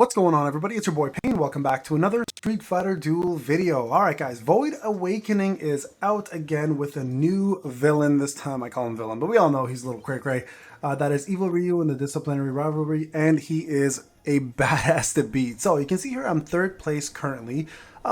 What's going on, everybody? It's your boy Payne. Welcome back to another Street Fighter Duel video. Alright guys, Void Awakening is out again with a new villain. This time I call him villain, but we all know he's a little cray-cray. That is Evil Ryu in the Disciplinary Rivalry, and he is a badass to beat. So you can see here I'm third place currently,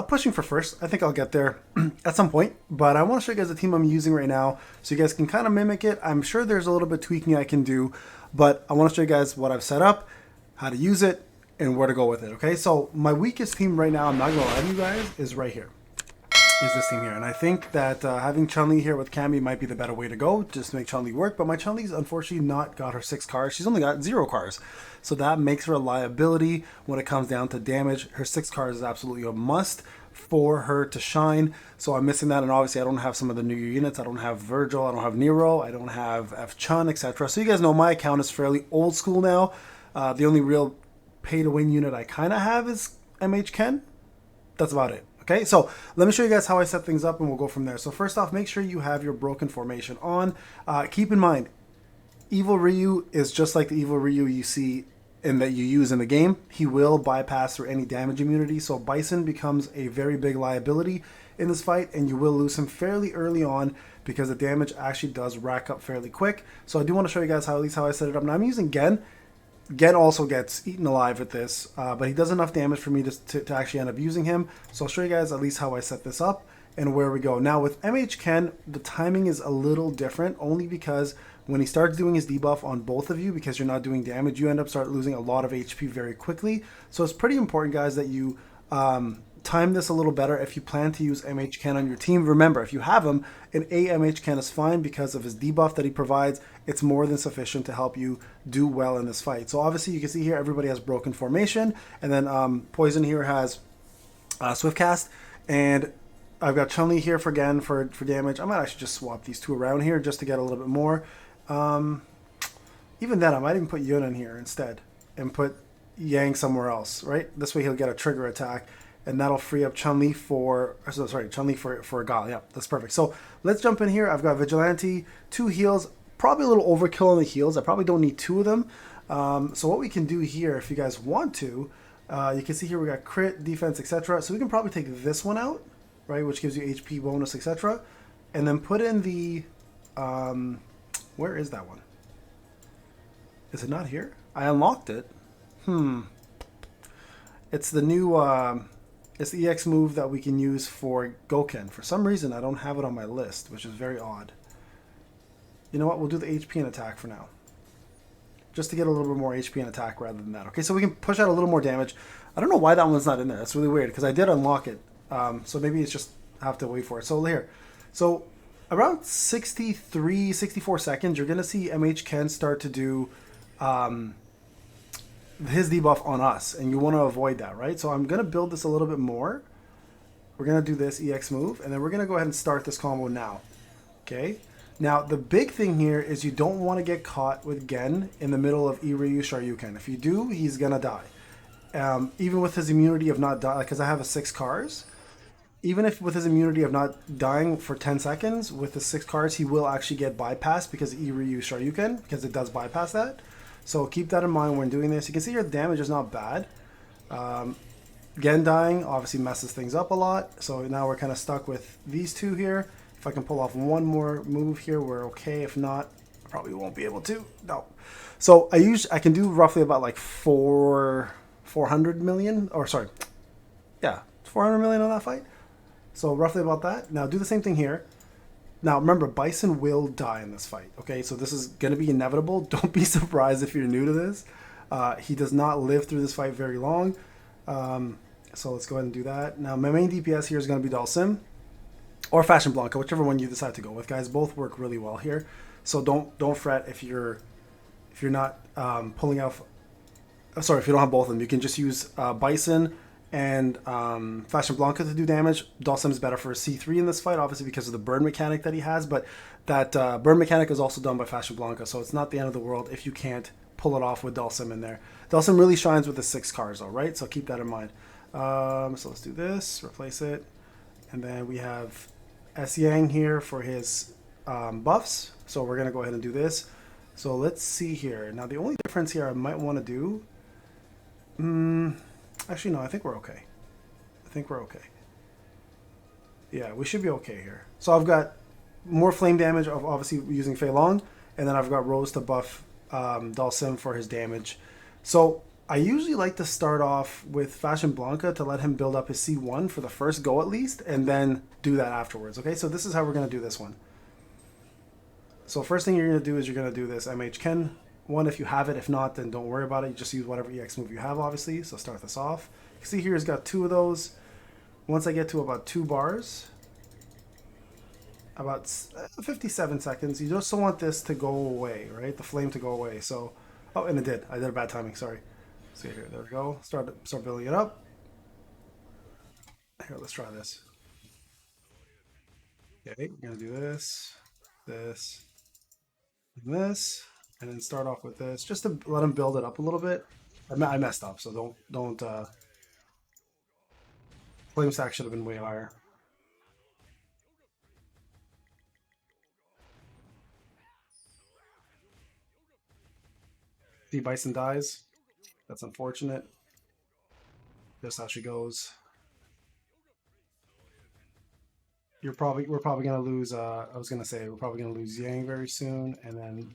pushing for first. I think I'll get there at some point, but I want to show you guys the team I'm using right now so you guys can kind of mimic it. I'm sure there's a little bit of tweaking I can do, but I want to show you guys what I've set up, how to use it, and where to go with it. Okay, so my weakest team right now, I'm not gonna lie to you guys, is right here, is this team here. And I think that having Chun-Li here with Cammy might be the better way to go, just to make Chun-Li work. But my Chun-Li's unfortunately not got her 6 cars. She's only got 0 cars, so that makes her a liability when it comes down to damage. Her 6 cars is absolutely a must for her to shine, so I'm missing that. And obviously I don't have some of the new units. I don't have Virgil, I don't have Nero, I don't have F-Chun, etc. So you guys know my account is fairly old school now. The only real pay-to-win unit I kind of have is MH Ken. That's about it. Okay, so let me show you guys how I set things up and we'll go from there. So first off, make sure you have your broken formation on. Keep in mind, Evil Ryu is just like the Evil Ryu you see and that you use in the game. He will bypass through any damage immunity, so Bison becomes a very big liability in this fight, and you will lose him fairly early on because the damage actually does rack up fairly quick. So I do want to show you guys how, at least how I set it up. Now I'm using Gen. Gen also gets eaten alive with this, but he does enough damage for me to actually end up using him. So I'll show you guys at least how I set this up and where we go. Now with MH Ken, the timing is a little different, only because when he starts doing his debuff on both of you, because you're not doing damage, you end up losing a lot of HP very quickly. So it's pretty important, guys, that you time this a little better if you plan to use MH Ken on your team. Remember, if you have him, an MH Ken is fine because of his debuff that he provides. It's more than sufficient to help you do well in this fight. So obviously you can see here everybody has broken formation, and then Poison here has Swift Cast, and I've got Chun-Li here for Gen for damage. I might actually just swap these two around here just to get a little bit more. Even then, I might even put Yun in here instead and put Yang somewhere else, right? This way he'll get a trigger attack, and that'll free up Chun-Li for, Chun-Li for Gal. Yeah, that's perfect. So let's jump in here. I've got Vigilante, 2 heals, probably a little overkill on the heals. I probably don't need 2 of them. So what we can do here, if you guys want to, you can see here we got crit, defense, etc. So we can probably take this one out, right, which gives you HP bonus, etc. And then put in the, where is that one? Is it not here? I unlocked it. It's the new, it's the EX move that we can use for Goken. For some reason, I don't have it on my list, which is very odd. You know what? We'll do the HP and attack for now, just to get a little bit more HP and attack rather than that. Okay, so we can push out a little more damage. I don't know why that one's not in there. That's really weird because I did unlock it. So maybe it's just have to wait for it. So here, so around 63, 64 seconds, you're gonna see MH Ken start to do his debuff on us, and you want to avoid that, right? So I'm gonna build this a little bit more. We're gonna do this EX move, and then we're gonna go ahead and start this combo now. Okay. Now the big thing here is you don't want to get caught with Gen in the middle of Iryu Shoryuken. If you do, he's gonna die. Even with his immunity of not dying, because I have a 6 cars. Even if with his immunity of not dying for 10 seconds, with the 6 cars, he will actually get bypassed because of Iryu Shoryuken, because it does bypass that. So keep that in mind when doing this. You can see here the damage is not bad. Gen dying obviously messes things up a lot. So now we're kind of stuck with these 2 here. If I can pull off one more move here, we're okay. If not, I probably won't be able to. No. So I can do roughly about like 400 million, or sorry, yeah, 400 million on that fight. So roughly about that. Now do the same thing here. Now remember, Bison will die in this fight. Okay, so this is going to be inevitable. Don't be surprised if you're new to this. He does not live through this fight very long. So let's go ahead and do that. Now my main DPS here is going to be Dalsim or Fashion Blanca, whichever one you decide to go with, guys. Both work really well here. So don't fret if you're not pulling out. Sorry, if you don't have both of them, you can just use Bison and Fashion Blanca to do damage. Dalsim is better for a C3 in this fight, obviously because of the burn mechanic that he has, but that burn mechanic is also done by Fashion Blanca, so it's not the end of the world if you can't pull it off with Dalsim in there. Dalsim really shines with the 6 cars though, right? So keep that in mind. So let's do this, replace it, and then we have S Yang here for his buffs, so we're going to go ahead and do this. So let's see here. Now the only difference here I might want to do, Actually, no, I think we're okay. I think we're okay. Yeah, we should be okay here. So I've got more flame damage of obviously using Fei Long, and then I've got Rose to buff Dalsim for his damage. So I usually like to start off with Fashion Blanca to let him build up his C1 for the first go at least, and then do that afterwards. Okay, so this is how we're going to do this one. So first thing you're going to do is you're going to do this MH Ken one if you have it. If not, then don't worry about it. You just use whatever EX move you have, obviously. So start this off. You can see here he's got two of those. Once I get to about 2 bars, about 57 seconds, you just want this to go away, right? The flame to go away. So, oh, and it did. I did a bad timing, sorry. So here, there we go. Start building it up. Here, let's try this. Okay, we're gonna do this, this, and this, and then start off with this, just to let him build it up a little bit. I messed up, so don't. Flame stack should have been way higher. The Bison dies. That's unfortunate. That's how she goes. We're probably gonna lose. I was gonna say we're probably gonna lose Yang very soon, and then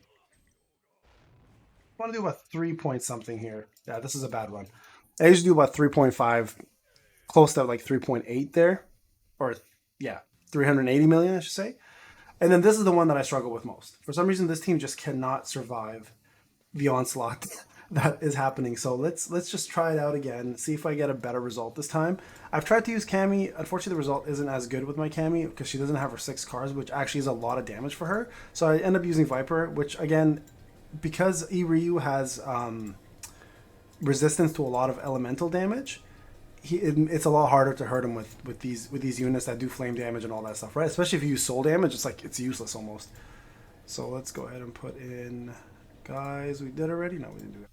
I want to do about 3 point something here. Yeah, this is a bad one. I usually do about 3.5, close to like 3.8 there, or yeah, 380 million, I should say. And then this is the one that I struggle with most. For some reason, this team just cannot survive the onslaught that is happening. So let's just try it out again. See if I get a better result this time. I've tried to use Cammy. Unfortunately, the result isn't as good with my Cammy because she doesn't have her 6 cards, which actually is a lot of damage for her. So I end up using Viper, which again, because Ryu has resistance to a lot of elemental damage, it's a lot harder to hurt him with these units that do flame damage and all that stuff, right? Especially if you use soul damage, it's like it's useless almost. So let's go ahead and put in guys. We did already? No, we didn't do that.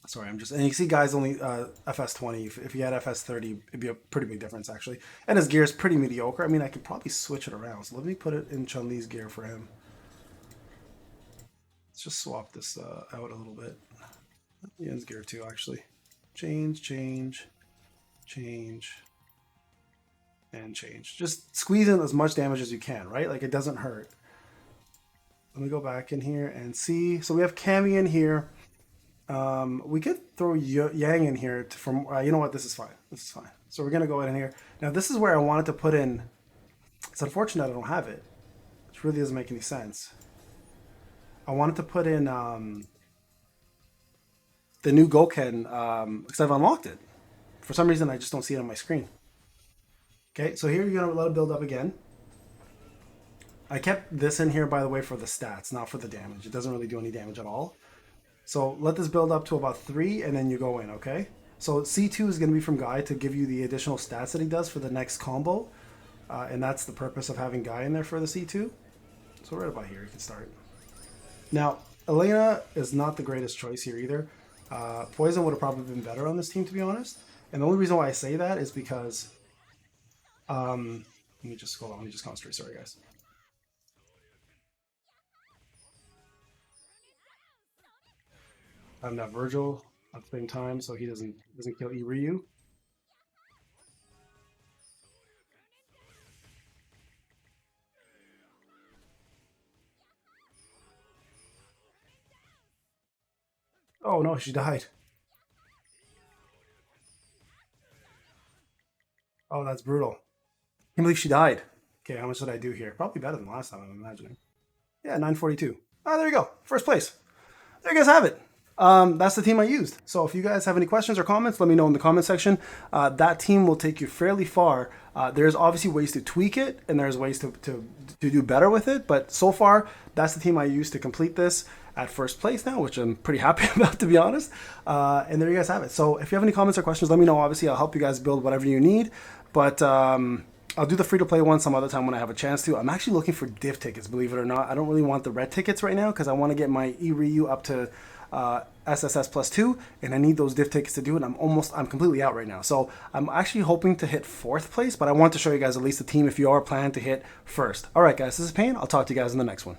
Sorry, I'm just, and you see guys only FS 20. If you had FS 30, it'd be a pretty big difference actually. And his gear is pretty mediocre. I mean, I could probably switch it around. So let me put it in Chun-Li's gear for him. Let's just swap this out a little bit. Ian's gear too, actually. Change, change, change, and change. Just squeeze in as much damage as you can, right? Like it doesn't hurt. Let me go back in here and see. So we have Cammy in here. We could throw Yang in here from. You know what? This is fine. This is fine. So we're gonna go in here. Now this is where I wanted to put in. It's unfortunate I don't have it. Which really doesn't make any sense. I wanted to put in the new Goken because I've unlocked it. For some reason, I just don't see it on my screen. Okay, so here you're gonna let it build up again. I kept this in here, by the way, for the stats, not for the damage. It doesn't really do any damage at all. So let this build up to about 3, and then you go in, okay? So C2 is going to be from Guy to give you the additional stats that he does for the next combo. And that's the purpose of having Guy in there for the C2. So right about here, you can start. Now, Elena is not the greatest choice here either. Poison would have probably been better on this team, to be honest. And the only reason why I say that is because... let me just, hold on, let me just concentrate, sorry guys. I have that Virgil at the same time, so he doesn't kill Ryu. Oh no, she died. Oh, that's brutal. I can't believe she died. Okay, how much did I do here? Probably better than last time, I'm imagining. Yeah, 942. Ah, there you go. First place. There you guys have it. That's the team I used. So if you guys have any questions or comments, let me know in the comment section. That team will take you fairly far. There's obviously ways to tweak it, and there's ways to do better with it. But so far, that's the team I used to complete this at first place now, which I'm pretty happy about, to be honest. And there you guys have it. So if you have any comments or questions, let me know. Obviously, I'll help you guys build whatever you need. But I'll do the free-to-play one some other time when I have a chance to. I'm actually looking for div tickets, believe it or not. I don't really want the red tickets right now because I want to get my Ryu up to SSS +2, and I need those div tickets to do it. I'm completely out right now. So I'm actually hoping to hit 4th place, but I want to show you guys at least the team if you are planning to hit 1st. All right, guys, this is Payne. I'll talk to you guys in the next one.